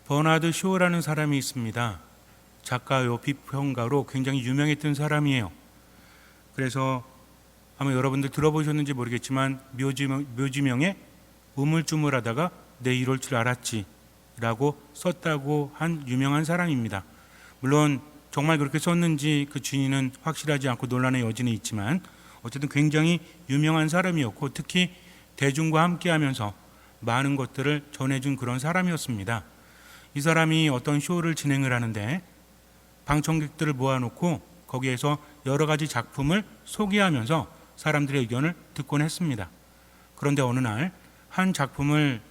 버나드 쇼라는 사람이 있습니다. 작가요, 비평가로 굉장히 유명했던 사람이에요. 그래서 아마 여러분들 들어보셨는지 모르겠지만 묘지명에 우물쭈물하다가 내 이럴 줄 알았지 라고 썼다고 한 유명한 사람입니다. 물론 정말 그렇게 썼는지 그 진위는 확실하지 않고 논란의 여지는 있지만 어쨌든 굉장히 유명한 사람이었고 특히 대중과 함께하면서 많은 것들을 전해준 그런 사람이었습니다. 이 사람이 어떤 쇼를 진행을 하는데 방청객들을 모아놓고 거기에서 여러 가지 작품을 소개하면서 사람들의 의견을 듣곤 했습니다. 그런데 어느 날 한 작품을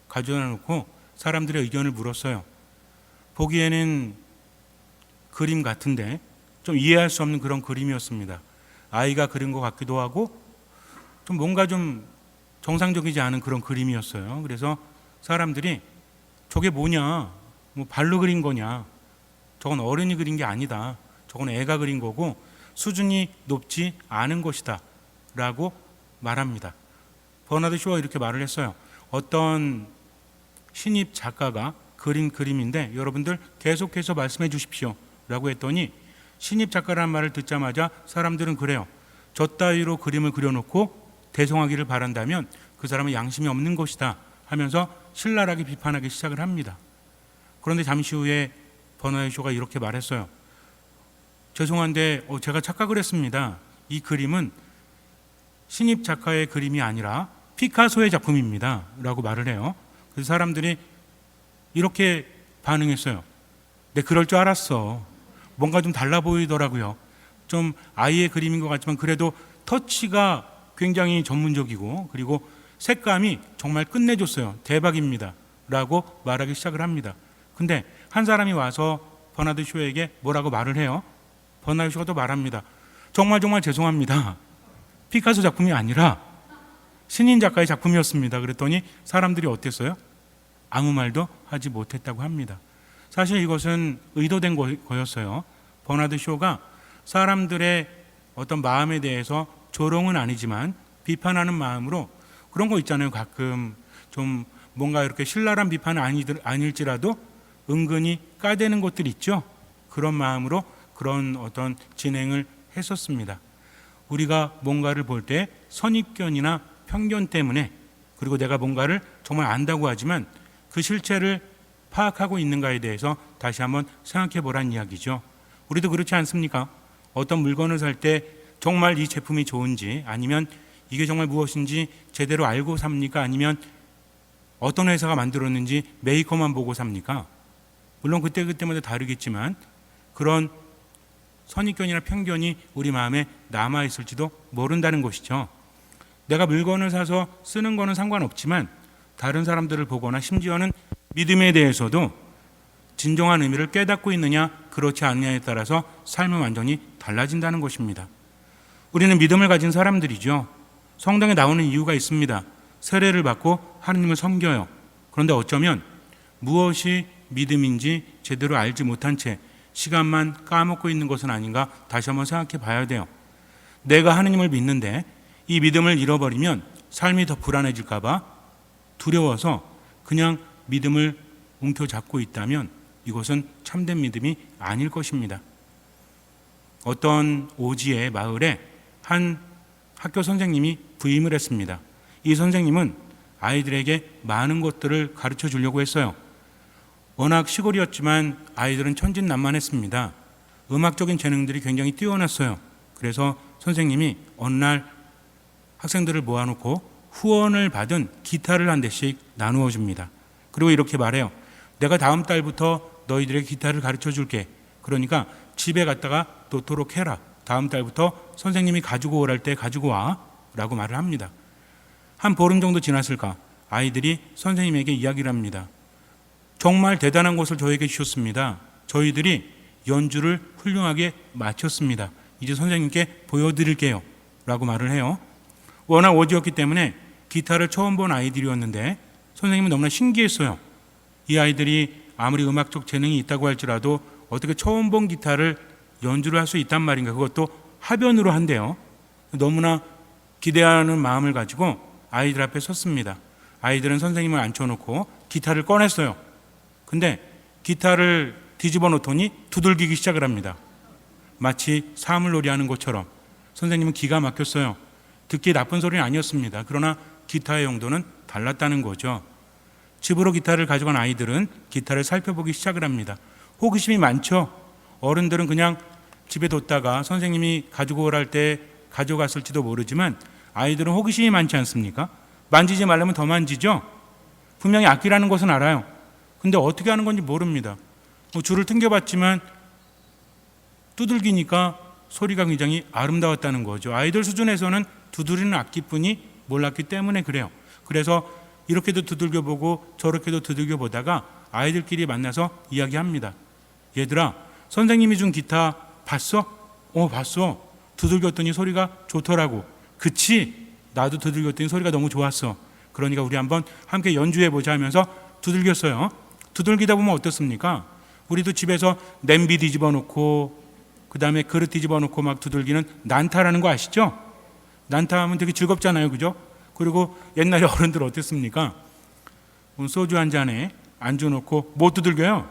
가져다 놓고 사람들의 의견을 물었어요. 보기에는 그림 같은데 좀 이해할 수 없는 그런 그림이었습니다. 아이가 그린 것 같기도 하고 좀 뭔가 좀 정상적이지 않은 그런 그림이었어요. 그래서 사람들이 저게 뭐냐, 뭐 발로 그린 거냐, 저건 어른이 그린 게 아니다, 저건 애가 그린 거고 수준이 높지 않은 것이다 라고 말합니다. 버나드 쇼가 이렇게 말을 했어요. 어떤 신입 작가가 그린 그림인데 여러분들 계속해서 말씀해 주십시오 라고 했더니 신입 작가라는 말을 듣자마자 사람들은 그래요. 저 따위로 그림을 그려놓고 대성하기를 바란다면 그 사람은 양심이 없는 것이다 하면서 신랄하게 비판하기 시작을 합니다. 그런데 잠시 후에 버나드 쇼가 이렇게 말했어요. 죄송한데 제가 착각을 했습니다. 이 그림은 신입 작가의 그림이 아니라 피카소의 작품입니다 라고 말을 해요. 그래서 사람들이 이렇게 반응했어요. 네, 그럴 줄 알았어. 뭔가 좀 달라 보이더라고요. 좀 아이의 그림인 것 같지만 그래도 터치가 굉장히 전문적이고 그리고 색감이 정말 끝내줬어요. 대박입니다 라고 말하기 시작을 합니다. 근데 한 사람이 와서 버나드 쇼에게 뭐라고 말을 해요. 버나드 쇼가 또 말합니다. 정말 죄송합니다. 피카소 작품이 아니라 신인 작가의 작품이었습니다. 그랬더니 사람들이 어땠어요? 아무 말도 하지 못했다고 합니다. 사실 이것은 의도된 거였어요. 버나드 쇼가 사람들의 어떤 마음에 대해서 조롱은 아니지만 비판하는 마음으로 그런 거 있잖아요. 가끔 좀 뭔가 이렇게 신랄한 비판은 아닐지라도 은근히 까대는 것들 있죠. 그런 마음으로 그런 어떤 진행을 했었습니다. 우리가 뭔가를 볼 때 선입견이나 편견 때문에 그리고 내가 뭔가를 정말 안다고 하지만 그 실체를 파악하고 있는가에 대해서 다시 한번 생각해 보란 이야기죠. 우리도 그렇지 않습니까? 어떤 물건을 살 때 정말 이 제품이 좋은지 아니면 이게 정말 무엇인지 제대로 알고 삽니까? 아니면 어떤 회사가 만들었는지 메이커만 보고 삽니까? 물론 그때마다 다르겠지만 그런 선입견이나 편견이 우리 마음에 남아있을지도 모른다는 것이죠. 내가 물건을 사서 쓰는 거는 상관없지만 다른 사람들을 보거나 심지어는 믿음에 대해서도 진정한 의미를 깨닫고 있느냐 그렇지 않느냐에 따라서 삶은 완전히 달라진다는 것입니다. 우리는 믿음을 가진 사람들이죠. 성당에 나오는 이유가 있습니다. 세례를 받고 하느님을 섬겨요. 그런데 어쩌면 무엇이 믿음인지 제대로 알지 못한 채 시간만 까먹고 있는 것은 아닌가 다시 한번 생각해 봐야 돼요. 내가 하느님을 믿는데 이 믿음을 잃어버리면 삶이 더 불안해질까 봐 두려워서 그냥 믿음을 움켜잡고 있다면 이것은 참된 믿음이 아닐 것입니다. 어떤 오지의 마을에 한 학교 선생님이 부임을 했습니다. 이 선생님은 아이들에게 많은 것들을 가르쳐 주려고 했어요. 워낙 시골이었지만 아이들은 천진난만했습니다. 음악적인 재능들이 굉장히 뛰어났어요. 그래서 선생님이 어느 날 학생들을 모아놓고 후원을 받은 기타를 한 대씩 나누어 줍니다. 그리고 이렇게 말해요. 내가 다음 달부터 너희들에게 기타를 가르쳐 줄게. 그러니까 집에 갔다가 놓도록 해라. 다음 달부터 선생님이 가지고 오랄 때 가지고 와 라고 말을 합니다. 한 보름 정도 지났을까 아이들이 선생님에게 이야기를 합니다. 정말 대단한 것을 저에게 주셨습니다. 저희들이 연주를 훌륭하게 마쳤습니다. 이제 선생님께 보여드릴게요 라고 말을 해요. 워낙 오지였기 때문에 기타를 처음 본 아이들이었는데 선생님은 너무나 신기했어요. 이 아이들이 아무리 음악적 재능이 있다고 할지라도 어떻게 처음 본 기타를 연주를 할 수 있단 말인가. 그것도 하변으로 한대요. 너무나 기대하는 마음을 가지고 아이들 앞에 섰습니다. 아이들은 선생님을 앉혀놓고 기타를 꺼냈어요. 근데 기타를 뒤집어 놓더니 두들기기 시작을 합니다. 마치 사물놀이 하는 것처럼. 선생님은 기가 막혔어요. 듣기 나쁜 소리는 아니었습니다. 그러나 기타의 용도는 달랐다는 거죠. 집으로 기타를 가져간 아이들은 기타를 살펴보기 시작을 합니다. 호기심이 많죠. 어른들은 그냥 집에 뒀다가 선생님이 가지고 오랄 때 가져갔을지도 모르지만 아이들은 호기심이 많지 않습니까? 만지지 말라면 더 만지죠. 분명히 악기라는 것은 알아요. 근데 어떻게 하는 건지 모릅니다. 줄을 튕겨봤지만 두들기니까 소리가 굉장히 아름다웠다는 거죠. 아이들 수준에서는 두드리는 악기뿐이 몰랐기 때문에 그래요. 그래서 이렇게도 두들겨보고 저렇게도 두들겨보다가 아이들끼리 만나서 이야기합니다. 얘들아, 선생님이 준 기타 봤어? 봤어. 두들겼더니 소리가 좋더라고. 그치? 나도 두들겼더니 소리가 너무 좋았어. 그러니까 우리 한번 함께 연주해보자 하면서 두들겼어요. 두들기다 보면 어떻습니까? 우리도 집에서 냄비 뒤집어 놓고 그 다음에 그릇 뒤집어 놓고 막 두들기는 난타라는 거 아시죠? 난타 하면 되게 즐겁잖아요. 그죠? 그리고 옛날에 어른들 어땠습니까? 소주 한 잔에 안주 놓고 뭐 두들겨요?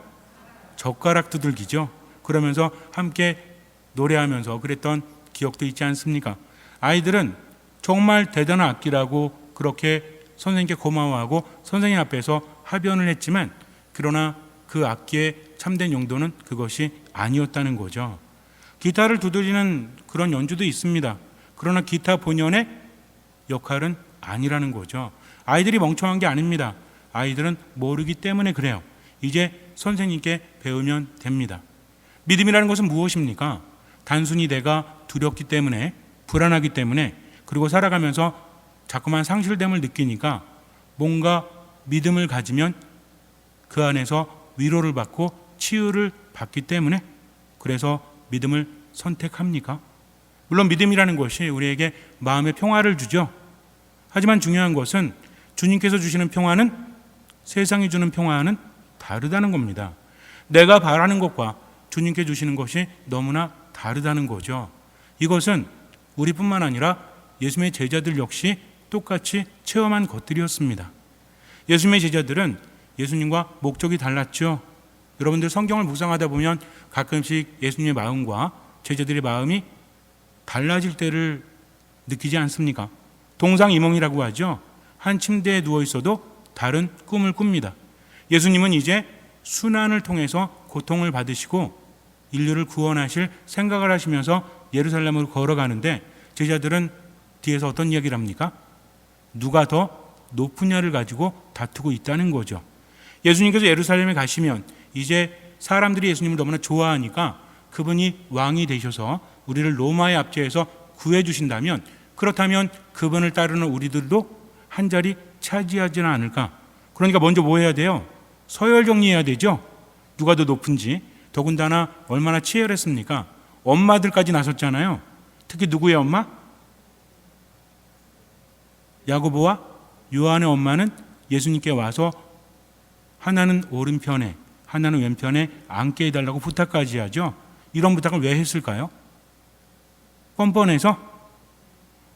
젓가락 두들기죠. 그러면서 함께 노래하면서 그랬던 기억도 있지 않습니까? 아이들은 정말 대단한 악기라고 그렇게 선생님께 고마워하고 선생님 앞에서 하변을 했지만 그러나 그 악기의 참된 용도는 그것이 아니었다는 거죠. 기타를 두드리는 그런 연주도 있습니다. 그러나 기타 본연의 역할은 아니라는 거죠. 아이들이 멍청한 게 아닙니다. 아이들은 모르기 때문에 그래요. 이제 선생님께 배우면 됩니다. 믿음이라는 것은 무엇입니까? 단순히 내가 두렵기 때문에, 불안하기 때문에, 그리고 살아가면서 자꾸만 상실됨을 느끼니까 뭔가 믿음을 가지면 그 안에서 위로를 받고 치유를 받기 때문에 그래서 믿음을 선택합니까? 물론 믿음이라는 것이 우리에게 마음의 평화를 주죠. 하지만 중요한 것은 주님께서 주시는 평화는 세상이 주는 평화와는 다르다는 겁니다. 내가 바라는 것과 주님께 주시는 것이 너무나 다르다는 거죠. 이것은 우리뿐만 아니라 예수님의 제자들 역시 똑같이 체험한 것들이었습니다. 예수님의 제자들은 예수님과 목적이 달랐죠. 여러분들 성경을 묵상하다 보면 가끔씩 예수님의 마음과 제자들의 마음이 달라질 때를 느끼지 않습니까? 동상이몽이라고 하죠. 한 침대에 누워 있어도 다른 꿈을 꿉니다. 예수님은 이제 순환을 통해서 고통을 받으시고 인류를 구원하실 생각을 하시면서 예루살렘으로 걸어가는데 제자들은 뒤에서 어떤 이야기를 합니까? 누가 더 높으냐를 가지고 다투고 있다는 거죠. 예수님께서 예루살렘에 가시면 이제 사람들이 예수님을 너무나 좋아하니까 그분이 왕이 되셔서 우리를 로마의 압제에서 구해주신다면 그렇다면 그분을 따르는 우리들도 한 자리 차지하지는 않을까. 그러니까 먼저 뭐 해야 돼요? 서열 정리해야 되죠. 누가 더 높은지. 더군다나 얼마나 치열했습니까? 엄마들까지 나섰잖아요. 특히 누구의 엄마? 야고보와 요한의 엄마는 예수님께 와서 하나는 오른편에 하나는 왼편에 앉게 해달라고 부탁까지 하죠. 이런 부탁을 왜 했을까요? 뻔뻔해서?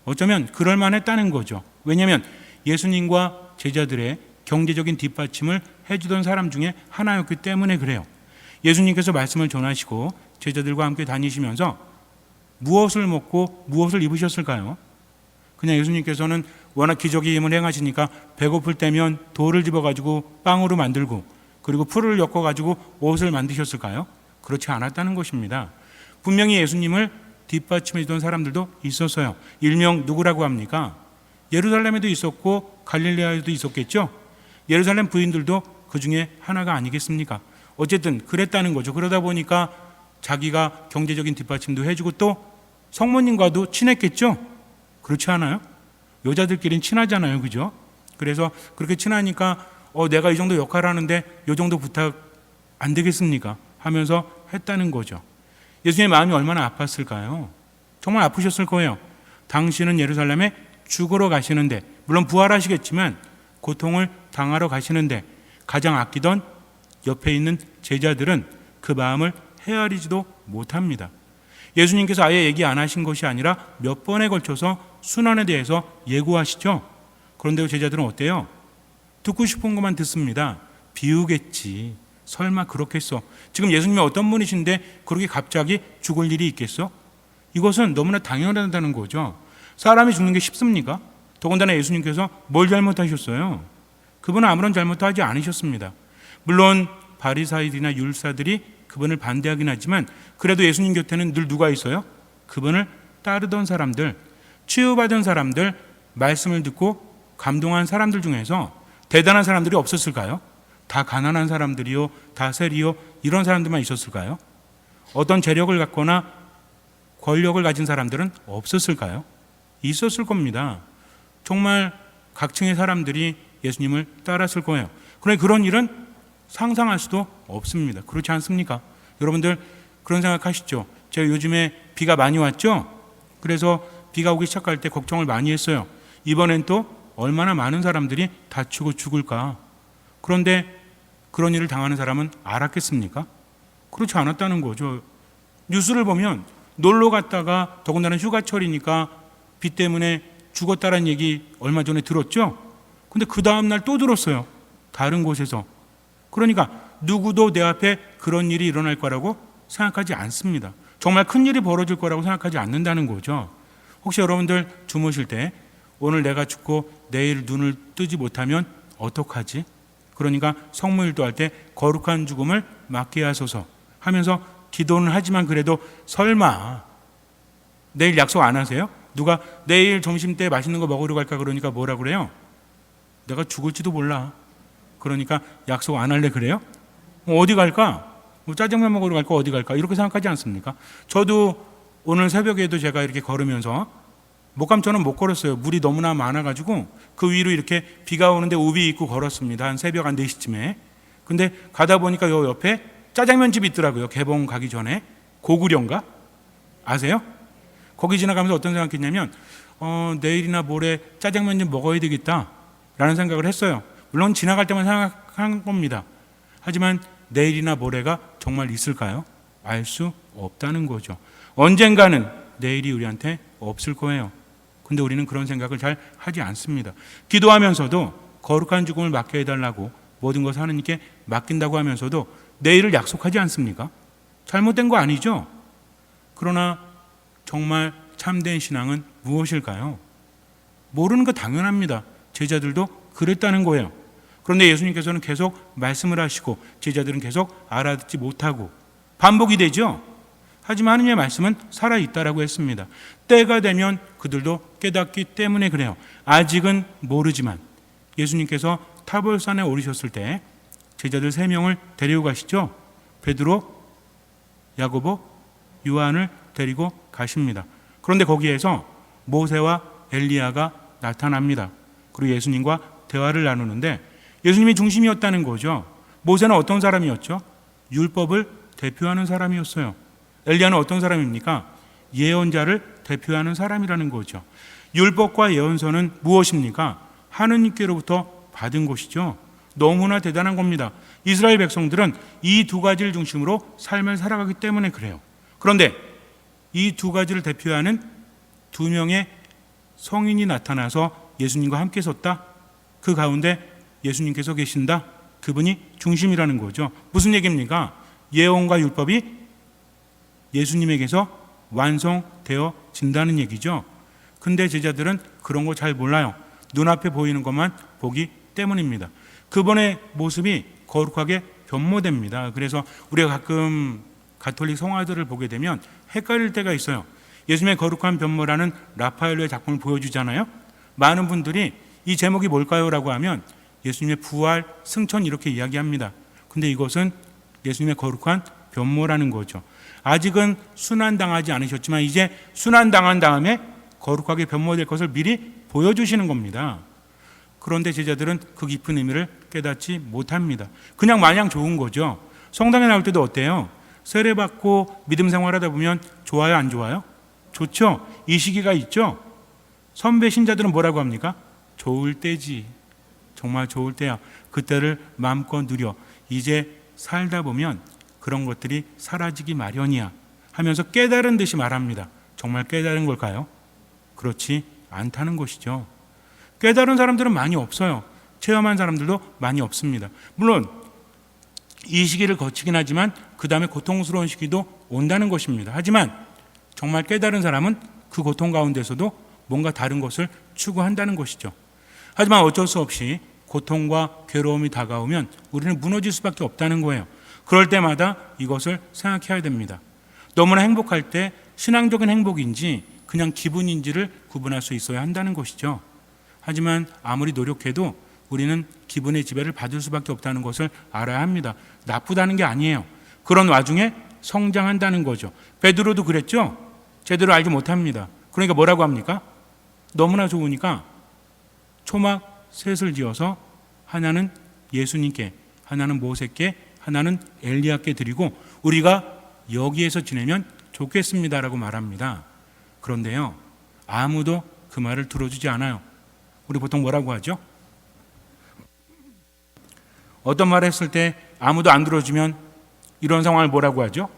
어쩌면 그럴 만했다는 거죠. 왜냐하면 예수님과 제자들의 경제적인 뒷받침을 해주던 사람 중에 하나였기 때문에 그래요. 예수님께서 말씀을 전하시고 제자들과 함께 다니시면서 무엇을 먹고 무엇을 입으셨을까요? 그냥 예수님께서는 워낙 기적의 힘을 행하시니까 배고플 때면 돌을 집어가지고 빵으로 만들고 그리고 풀을 엮어가지고 옷을 만드셨을까요? 그렇지 않았다는 것입니다. 분명히 예수님을 뒷받침해 주던 사람들도 있었어요. 일명 누구라고 합니까? 예루살렘에도 있었고 갈릴레아에도 있었겠죠. 예루살렘 부인들도 그 중에 하나가 아니겠습니까? 어쨌든 그랬다는 거죠. 그러다 보니까 자기가 경제적인 뒷받침도 해주고 또 성모님과도 친했겠죠. 그렇지 않아요? 여자들끼리는 친하잖아요. 그죠? 그래서 그렇게 친하니까 내가 이 정도 역할을 하는데 이 정도 부탁 안 되겠습니까? 하면서 했다는 거죠. 예수님의 마음이 얼마나 아팠을까요? 정말 아프셨을 거예요. 당신은 예루살렘에 죽으러 가시는데 물론 부활하시겠지만 고통을 당하러 가시는데 가장 아끼던 옆에 있는 제자들은 그 마음을 헤아리지도 못합니다. 예수님께서 아예 얘기 안 하신 것이 아니라 몇 번에 걸쳐서 순환에 대해서 예고하시죠. 그런데 제자들은 어때요? 듣고 싶은 것만 듣습니다. 비우겠지. 설마 그렇겠어? 지금 예수님이 어떤 분이신데 그렇게 갑자기 죽을 일이 있겠어? 이것은 너무나 당연하다는 거죠. 사람이 죽는 게 쉽습니까? 더군다나 예수님께서 뭘 잘못하셨어요? 그분은 아무런 잘못도 하지 않으셨습니다. 물론 바리사이들이나 율사들이 그분을 반대하긴 하지만 그래도 예수님 곁에는 늘 누가 있어요? 그분을 따르던 사람들, 치유받은 사람들, 말씀을 듣고 감동한 사람들 중에서 대단한 사람들이 없었을까요? 다 가난한 사람들이요, 다 세리요, 이런 사람들만 있었을까요? 어떤 재력을 갖거나 권력을 가진 사람들은 없었을까요? 있었을 겁니다. 정말 각층의 사람들이 예수님을 따랐을 거예요. 그런데 그런 일은 상상할 수도 없습니다. 그렇지 않습니까? 여러분들 그런 생각하시죠? 제가 요즘에 비가 많이 왔죠? 그래서 비가 오기 시작할 때 걱정을 많이 했어요. 이번엔 또 얼마나 많은 사람들이 다치고 죽을까? 그런데 그런 일을 당하는 사람은 알았겠습니까? 그렇지 않았다는 거죠. 뉴스를 보면 놀러 갔다가 더군다나 휴가철이니까 비 때문에 죽었다는 얘기 얼마 전에 들었죠? 근데 그 다음날 또 들었어요. 다른 곳에서. 그러니까 누구도 내 앞에 그런 일이 일어날 거라고 생각하지 않습니다. 정말 큰 일이 벌어질 거라고 생각하지 않는다는 거죠. 혹시 여러분들 주무실 때 오늘 내가 죽고 내일 눈을 뜨지 못하면 어떡하지? 그러니까 성모일도 할 때 거룩한 죽음을 맞게 하소서 하면서 기도는 하지만 그래도 설마 내일 약속 안 하세요? 누가 내일 점심때 맛있는 거 먹으러 갈까 그러니까 뭐라 그래요? 내가 죽을지도 몰라. 그러니까 약속 안 할래 그래요? 어디 갈까? 짜장면 먹으러 갈까? 어디 갈까? 이렇게 생각하지 않습니까? 저도 오늘 새벽에도 제가 이렇게 걸으면서 목감천은 못 걸었어요. 물이 너무나 많아가지고 그 위로 이렇게 비가 오는데 우비 입고 걸었습니다. 한 새벽 한 4시쯤에. 근데 가다 보니까 요 옆에 짜장면 집이 있더라고요. 개봉 가기 전에. 고구려인가? 아세요? 거기 지나가면서 어떤 생각했냐면 내일이나 모레 짜장면 좀 먹어야 되겠다 라는 생각을 했어요. 물론 지나갈 때만 생각한 겁니다. 하지만 내일이나 모레가 정말 있을까요? 알 수 없다는 거죠. 언젠가는 내일이 우리한테 없을 거예요. 근데 우리는 그런 생각을 잘 하지 않습니다. 기도하면서도 거룩한 죽음을 맡게 해달라고 모든 것을 하나님께 맡긴다고 하면서도 내일을 약속하지 않습니까? 잘못된 거 아니죠? 그러나 정말 참된 신앙은 무엇일까요? 모르는 거 당연합니다. 제자들도 그랬다는 거예요. 그런데 예수님께서는 계속 말씀을 하시고 제자들은 계속 알아듣지 못하고 반복이 되죠. 하지만 하느님의 말씀은 살아있다라고 했습니다. 때가 되면 그들도 깨닫기 때문에 그래요. 아직은 모르지만 예수님께서 타볼산에 오르셨을 때 제자들 3명을 데리고 가시죠. 베드로, 야고보, 요한을 데리고 가십니다. 그런데 거기에서 모세와 엘리야가 나타납니다. 그리고 예수님과 대화를 나누는데 예수님이 중심이었다는 거죠. 모세는 어떤 사람이었죠? 율법을 대표하는 사람이었어요. 엘리야는 어떤 사람입니까? 예언자를 대표하는 사람이라는 거죠. 율법과 예언서는 무엇입니까? 하느님께로부터 받은 것이죠. 너무나 대단한 겁니다. 이스라엘 백성들은 이 2가지를 중심으로 삶을 살아가기 때문에 그래요. 그런데 이 2가지를 대표하는 2명의 성인이 나타나서 예수님과 함께 섰다. 그 가운데 예수님께서 계신다. 그분이 중심이라는 거죠. 무슨 얘기입니까? 예언과 율법이 예수님에게서 완성되어진다는 얘기죠. 근데 제자들은 그런 거 잘 몰라요. 눈앞에 보이는 것만 보기 때문입니다. 그분의 모습이 거룩하게 변모됩니다. 그래서 우리가 가끔 가톨릭 성화들을 보게 되면 헷갈릴 때가 있어요. 예수님의 거룩한 변모라는 라파엘로의 작품을 보여주잖아요. 많은 분들이 이 제목이 뭘까요? 라고 하면 예수님의 부활, 승천 이렇게 이야기합니다. 근데 이것은 예수님의 거룩한 변모라는 거죠. 아직은 순환당하지 않으셨지만 이제 순환당한 다음에 거룩하게 변모될 것을 미리 보여주시는 겁니다. 그런데 제자들은 그 깊은 의미를 깨닫지 못합니다. 그냥 마냥 좋은 거죠. 성당에 나올 때도 어때요? 세례받고 믿음 생활하다 보면 좋아요, 안 좋아요? 좋죠. 이 시기가 있죠. 선배 신자들은 뭐라고 합니까? 좋을 때지. 정말 좋을 때야. 그때를 마음껏 누려. 이제 살다 보면 그런 것들이 사라지기 마련이야 하면서 깨달은 듯이 말합니다. 정말 깨달은 걸까요? 그렇지 않다는 것이죠. 깨달은 사람들은 많이 없어요. 체험한 사람들도 많이 없습니다. 물론 이 시기를 거치긴 하지만 그 다음에 고통스러운 시기도 온다는 것입니다. 하지만 정말 깨달은 사람은 그 고통 가운데서도 뭔가 다른 것을 추구한다는 것이죠. 하지만 어쩔 수 없이 고통과 괴로움이 다가오면 우리는 무너질 수밖에 없다는 거예요. 그럴 때마다 이것을 생각해야 됩니다. 너무나 행복할 때 신앙적인 행복인지 그냥 기분인지를 구분할 수 있어야 한다는 것이죠. 하지만 아무리 노력해도 우리는 기분의 지배를 받을 수밖에 없다는 것을 알아야 합니다. 나쁘다는 게 아니에요. 그런 와중에 성장한다는 거죠. 베드로도 그랬죠. 제대로 알지 못합니다. 그러니까 뭐라고 합니까? 너무나 좋으니까 초막 셋을 지어서 하나는 예수님께, 하나는 모세께, 하나는 엘리야께 드리고 우리가 여기에서 지내면 좋겠습니다라고 말합니다. 그런데요, 아무도 그 말을 들어주지 않아요. 우리 보통 뭐라고 하죠? 어떤 말을 했을 때 아무도 안 들어주면 이런 상황을 뭐라고 하죠?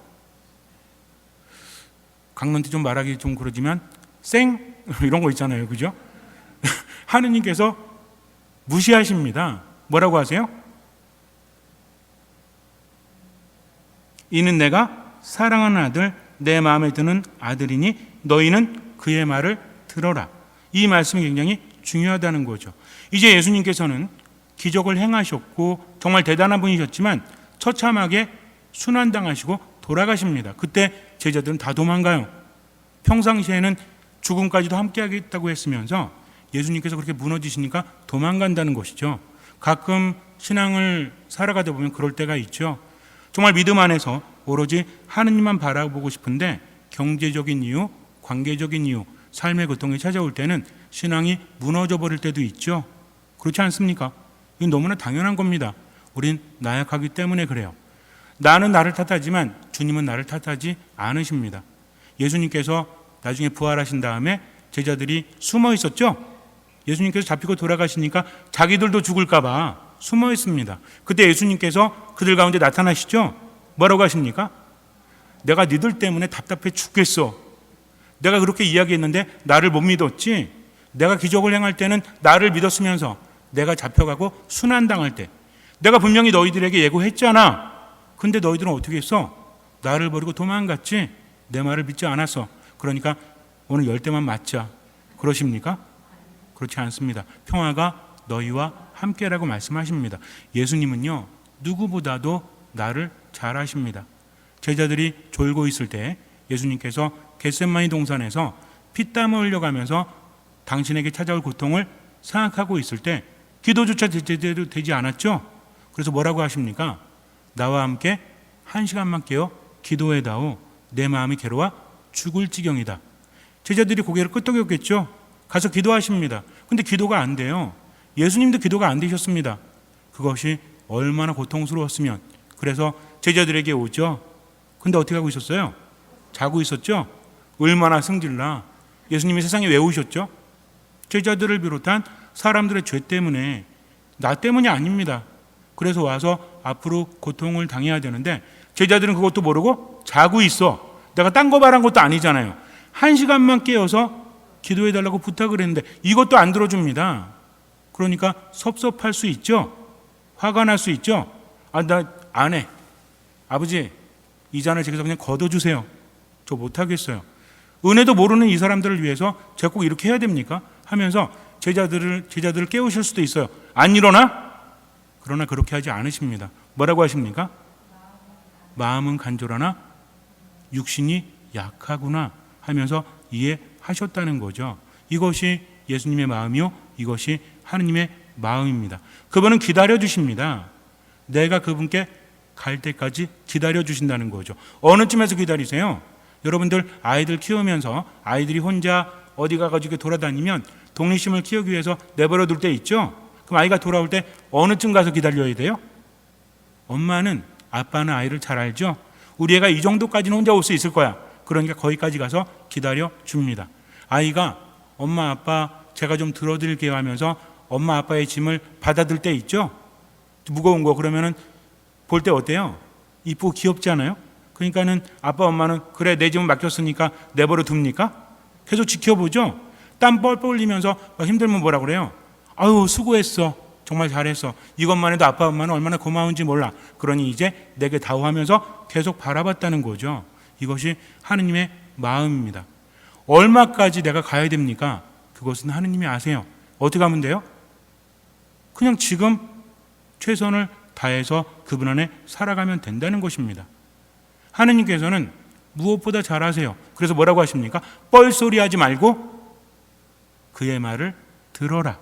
강론티 좀 말하기 좀 그러지만 쌩 이런 거 있잖아요. 그죠? 하느님께서 무시하십니다. 뭐라고 하세요? 이는 내가 사랑하는 아들, 내 마음에 드는 아들이니 너희는 그의 말을 들어라. 이 말씀이 굉장히 중요하다는 거죠. 이제 예수님께서는 기적을 행하셨고 정말 대단한 분이셨지만 처참하게 순환당하시고 돌아가십니다. 그때 제자들은 다 도망가요. 평상시에는 죽음까지도 함께 하겠다고 했으면서 예수님께서 그렇게 무너지시니까 도망간다는 것이죠. 가끔 신앙을 살아가다 보면 그럴 때가 있죠. 정말 믿음 안에서 오로지 하느님만 바라보고 싶은데 경제적인 이유, 관계적인 이유, 삶의 고통이 찾아올 때는 신앙이 무너져 버릴 때도 있죠. 그렇지 않습니까? 이건 너무나 당연한 겁니다. 우린 나약하기 때문에 그래요. 나는 나를 탓하지만 주님은 나를 탓하지 않으십니다. 예수님께서 나중에 부활하신 다음에 제자들이 숨어 있었죠. 예수님께서 잡히고 돌아가시니까 자기들도 죽을까 봐 숨어 있습니다. 그때 예수님께서 그들 가운데 나타나시죠. 뭐라고 하십니까? 내가 니들 때문에 답답해 죽겠어. 내가 그렇게 이야기했는데 나를 못 믿었지. 내가 기적을 행할 때는 나를 믿었으면서 내가 잡혀가고 순환당할 때 내가 분명히 너희들에게 예고했잖아. 근데 너희들은 어떻게 했어? 나를 버리고 도망갔지. 내 말을 믿지 않았어. 그러니까 오늘 열대만 맞자. 그러십니까? 그렇지 않습니다. 평화가 너희와 함께라고 말씀하십니다. 예수님은요, 누구보다도 나를 잘 아십니다. 제자들이 졸고 있을 때 예수님께서 겟세마니 동산에서 피땀을 흘려가면서 당신에게 찾아올 고통을 생각하고 있을 때 기도조차 제대로 되지 않았죠. 그래서 뭐라고 하십니까? 나와 함께 1시간만 깨어 기도해다오. 내 마음이 괴로워 죽을 지경이다. 제자들이 고개를 끄덕였겠죠. 가서 기도하십니다. 근데 기도가 안 돼요. 예수님도 기도가 안 되셨습니다. 그것이 얼마나 고통스러웠으면. 그래서 제자들에게 오죠. 근데 어떻게 하고 있었어요? 자고 있었죠. 얼마나 승질나. 예수님이 세상에 왜 오셨죠? 제자들을 비롯한 사람들의 죄 때문에, 나 때문이 아닙니다. 그래서 와서 앞으로 고통을 당해야 되는데 제자들은 그것도 모르고 자고 있어. 내가 딴 거 말한 것도 아니잖아요. 1시간만 깨어서 기도해달라고 부탁을 했는데 이것도 안 들어줍니다. 그러니까 섭섭할 수 있죠. 화가 날 수 있죠. 나 안 해. 아버지, 이 잔을 제게서 그냥 걷어주세요. 저 못하겠어요. 은혜도 모르는 이 사람들을 위해서 제가 꼭 이렇게 해야 됩니까? 하면서 제자들을 깨우실 수도 있어요. 안 일어나? 그러나 그렇게 하지 않으십니다. 뭐라고 하십니까? 마음은 간절하나 육신이 약하구나 하면서 이해하셨다는 거죠. 이것이 예수님의 마음이요, 이것이 하느님의 마음입니다. 그분은 기다려 주십니다. 내가 그분께 갈 때까지 기다려 주신다는 거죠. 어느 쯤에서 기다리세요? 여러분들 아이들 키우면서 아이들이 혼자 어디 가가지고 돌아다니면 독립심을 키우기 위해서 내버려 둘 때 있죠. 그럼 아이가 돌아올 때 어느 쯤 가서 기다려야 돼요? 엄마는, 아빠는 아이를 잘 알죠. 우리 애가 이 정도까지는 혼자 올 수 있을 거야. 그러니까 거기까지 가서 기다려 줍니다. 아이가 엄마 아빠 제가 좀 들어드릴게요 하면서 엄마 아빠의 짐을 받아들 때 있죠. 무거운 거. 그러면은 볼 때 어때요? 이쁘고 귀엽지 않아요? 그러니까는 아빠 엄마는 그래 내 짐을 맡겼으니까 내버려 둡니까? 계속 지켜보죠. 땀 뻘뻘 흘리면서 힘들면 뭐라 그래요? 아유 수고했어. 정말 잘했어. 이것만 해도 아빠 엄마는 얼마나 고마운지 몰라. 그러니 이제 내게 다오하면서 계속 바라봤다는 거죠. 이것이 하느님의 마음입니다. 얼마까지 내가 가야 됩니까? 그것은 하느님이 아세요. 어떻게 하면 돼요? 그냥 지금 최선을 다해서 그분 안에 살아가면 된다는 것입니다. 하느님께서는 무엇보다 잘 아세요. 그래서 뭐라고 하십니까? 뻘소리 하지 말고 그의 말을 들어라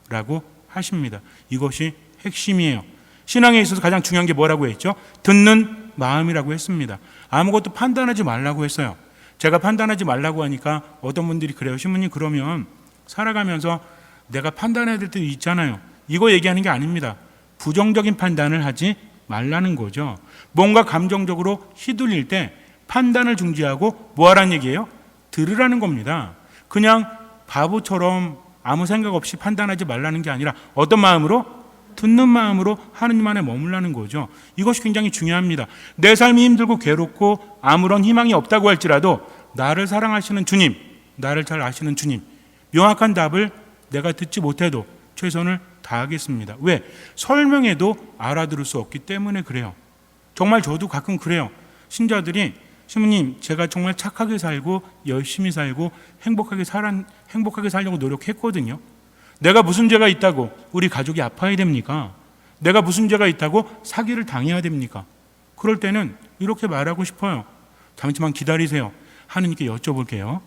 라고 하십니다. 이것이 핵심이에요. 신앙에 있어서 가장 중요한 게 뭐라고 했죠? 듣는 마음이라고 했습니다. 아무것도 판단하지 말라고 했어요. 제가 판단하지 말라고 하니까 어떤 분들이 그래요. 신부님, 그러면 살아가면서 내가 판단해야 될 때도 있잖아요. 이거 얘기하는 게 아닙니다. 부정적인 판단을 하지 말라는 거죠. 뭔가 감정적으로 휘둘릴 때 판단을 중지하고 뭐 하라는 얘기예요? 들으라는 겁니다. 그냥 바보처럼 아무 생각 없이 판단하지 말라는 게 아니라 어떤 마음으로? 듣는 마음으로 하느님 안에 머물라는 거죠. 이것이 굉장히 중요합니다. 내 삶이 힘들고 괴롭고 아무런 희망이 없다고 할지라도 나를 사랑하시는 주님, 나를 잘 아시는 주님, 명확한 답을 내가 듣지 못해도 최선을 다하겠습니다. 왜? 설명해도 알아들을 수 없기 때문에 그래요. 정말 저도 가끔 그래요. 신자들이 신부님, 제가 정말 착하게 살고 열심히 살고 행복하게 살려고 노력했거든요. 내가 무슨 죄가 있다고 우리 가족이 아파야 됩니까? 내가 무슨 죄가 있다고 사기를 당해야 됩니까? 그럴 때는 이렇게 말하고 싶어요. 잠시만 기다리세요. 하느님께 여쭤볼게요.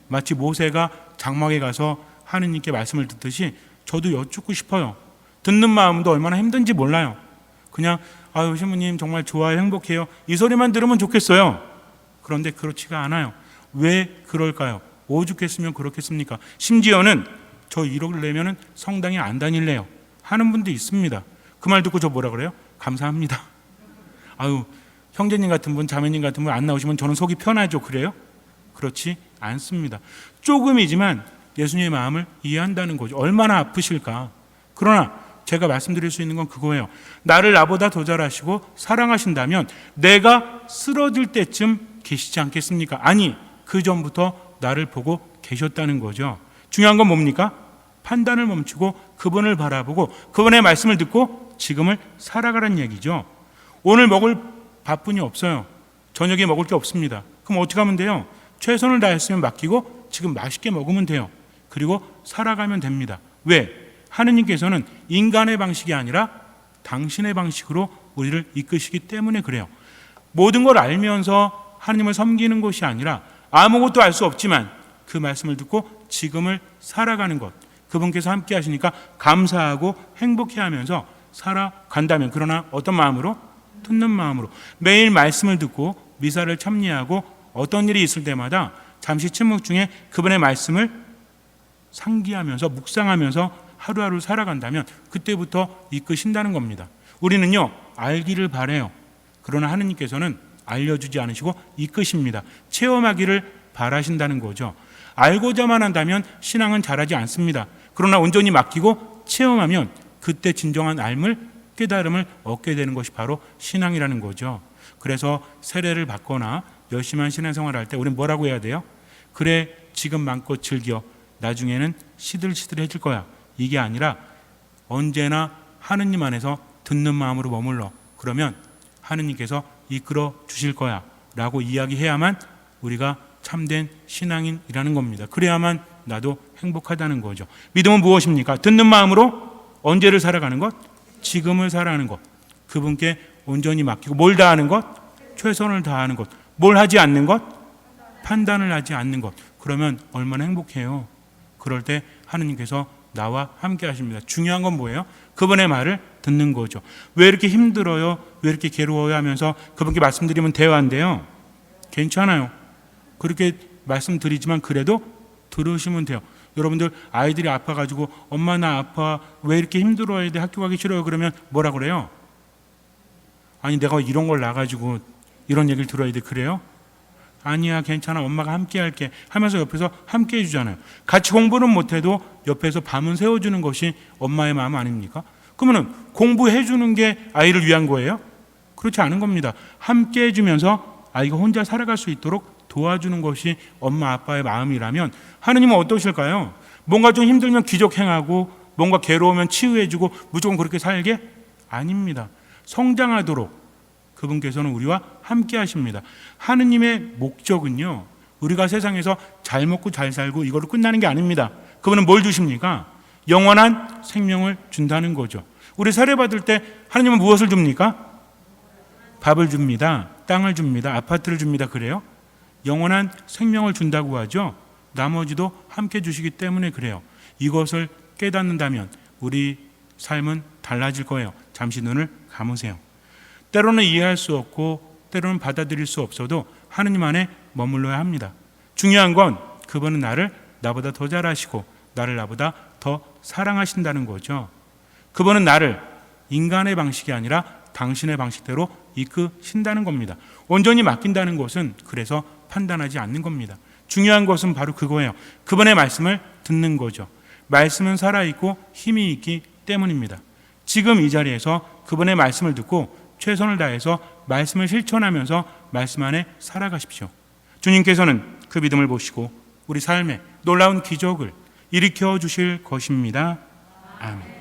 마치 모세가 장막에 가서 하느님께 말씀을 듣듯이 저도 여쭙고 싶어요. 듣는 마음도 얼마나 힘든지 몰라요. 그냥 아유 신부님 정말 좋아요, 행복해요, 이 소리만 들으면 좋겠어요. 그런데 그렇지가 않아요. 왜 그럴까요? 오죽했으면 그렇겠습니까? 심지어는 저 이러려면 성당에 안 다닐래요 하는 분도 있습니다. 그 말 듣고 저 뭐라 그래요? 감사합니다. 아유 형제님 같은 분, 자매님 같은 분 안 나오시면 저는 속이 편하죠. 그래요? 그렇지 않습니다. 조금이지만 예수님의 마음을 이해한다는 거죠. 얼마나 아프실까. 그러나 제가 말씀드릴 수 있는 건 그거예요. 나를 나보다 더 잘 아시고 사랑하신다면 내가 쓰러질 때쯤 계시지 않겠습니까? 아니, 그 전부터 나를 보고 계셨다는 거죠. 중요한 건 뭡니까? 판단을 멈추고 그분을 바라보고 그분의 말씀을 듣고 지금을 살아가라는 얘기죠. 오늘 먹을 밥뿐이 없어요. 저녁에 먹을 게 없습니다. 그럼 어떻게 하면 돼요? 최선을 다했으면 맡기고 지금 맛있게 먹으면 돼요. 그리고 살아가면 됩니다. 왜? 하느님께서는 인간의 방식이 아니라 당신의 방식으로 우리를 이끄시기 때문에 그래요. 모든 걸 알면서 하느님을 섬기는 것이 아니라 아무것도 알 수 없지만 그 말씀을 듣고 지금을 살아가는 것, 그분께서 함께 하시니까 감사하고 행복해하면서 살아간다면, 그러나 어떤 마음으로? 듣는 마음으로 매일 말씀을 듣고 미사를 참여하고 어떤 일이 있을 때마다 잠시 침묵 중에 그분의 말씀을 상기하면서 묵상하면서 하루하루 살아간다면 그때부터 이끄신다는 겁니다. 우리는요 알기를 바래요. 그러나 하느님께서는 알려주지 않으시고 이끄십니다. 체험하기를 바라신다는 거죠. 알고자만 한다면 신앙은 자라지 않습니다. 그러나 온전히 맡기고 체험하면 그때 진정한 알물, 깨달음을 얻게 되는 것이 바로 신앙이라는 거죠. 그래서 세례를 받거나 열심한 신앙생활을 할 때 우리는 뭐라고 해야 돼요? 그래 지금 마음껏 즐겨, 나중에는 시들시들해질 거야. 이게 아니라 언제나 하느님 안에서 듣는 마음으로 머물러. 그러면 하느님께서 이끌어 주실 거야 라고 이야기해야만 우리가 참된 신앙인이라는 겁니다. 그래야만 나도 행복하다는 거죠. 믿음은 무엇입니까? 듣는 마음으로 언제를 살아가는 것? 지금을 살아가는 것. 그분께 온전히 맡기고 뭘 다하는 것? 최선을 다하는 것. 뭘 하지 않는 것? 판단을 하지 않는 것. 그러면 얼마나 행복해요. 그럴 때 하느님께서 나와 함께 하십니다. 중요한 건 뭐예요? 그분의 말을 듣는 거죠. 왜 이렇게 힘들어요? 왜 이렇게 괴로워요? 하면서 그분께 말씀드리면 대화인데요. 괜찮아요. 그렇게 말씀드리지만 그래도 들으시면 돼요. 여러분들 아이들이 아파가지고 엄마 나 아파, 왜 이렇게 힘들어야 돼? 학교 가기 싫어요. 그러면 뭐라 그래요? 아니 내가 이런 걸 나가지고 이런 얘기를 들어야 돼. 그래요? 아니야 괜찮아 엄마가 함께 할게 하면서 옆에서 함께 해주잖아요. 같이 공부는 못해도 옆에서 밤은 새워주는 것이 엄마의 마음 아닙니까? 그러면 공부해주는 게 아이를 위한 거예요? 그렇지 않은 겁니다. 함께 해주면서 아이가 혼자 살아갈 수 있도록 도와주는 것이 엄마 아빠의 마음이라면 하느님은 어떠실까요? 뭔가 좀 힘들면 기적 행하고 뭔가 괴로우면 치유해주고 무조건 그렇게 살게? 아닙니다. 성장하도록 그분께서는 우리와 함께 하십니다. 하느님의 목적은요, 우리가 세상에서 잘 먹고 잘 살고 이걸로 끝나는 게 아닙니다. 그분은 뭘 주십니까? 영원한 생명을 준다는 거죠. 우리 세례받을 때 하느님은 무엇을 줍니까? 밥을 줍니다. 땅을 줍니다. 아파트를 줍니다. 그래요? 영원한 생명을 준다고 하죠. 나머지도 함께 주시기 때문에 그래요. 이것을 깨닫는다면 우리 삶은 달라질 거예요. 잠시 눈을 감으세요. 때로는 이해할 수 없고 때로는 받아들일 수 없어도 하느님 안에 머물러야 합니다. 중요한 건 그분은 나보다 더 잘하시고 나를 나보다 더 사랑하신다는 거죠. 그분은 나를 인간의 방식이 아니라 당신의 방식대로 이끄신다는 겁니다. 온전히 맡긴다는 것은 그래서 판단하지 않는 겁니다. 중요한 것은 바로 그거예요. 그분의 말씀을 듣는 거죠. 말씀은 살아있고 힘이 있기 때문입니다. 지금 이 자리에서 그분의 말씀을 듣고 최선을 다해서 말씀을 실천하면서 말씀 안에 살아가십시오. 주님께서는 그 믿음을 보시고 우리 삶에 놀라운 기적을 일으켜 주실 것입니다. 아멘.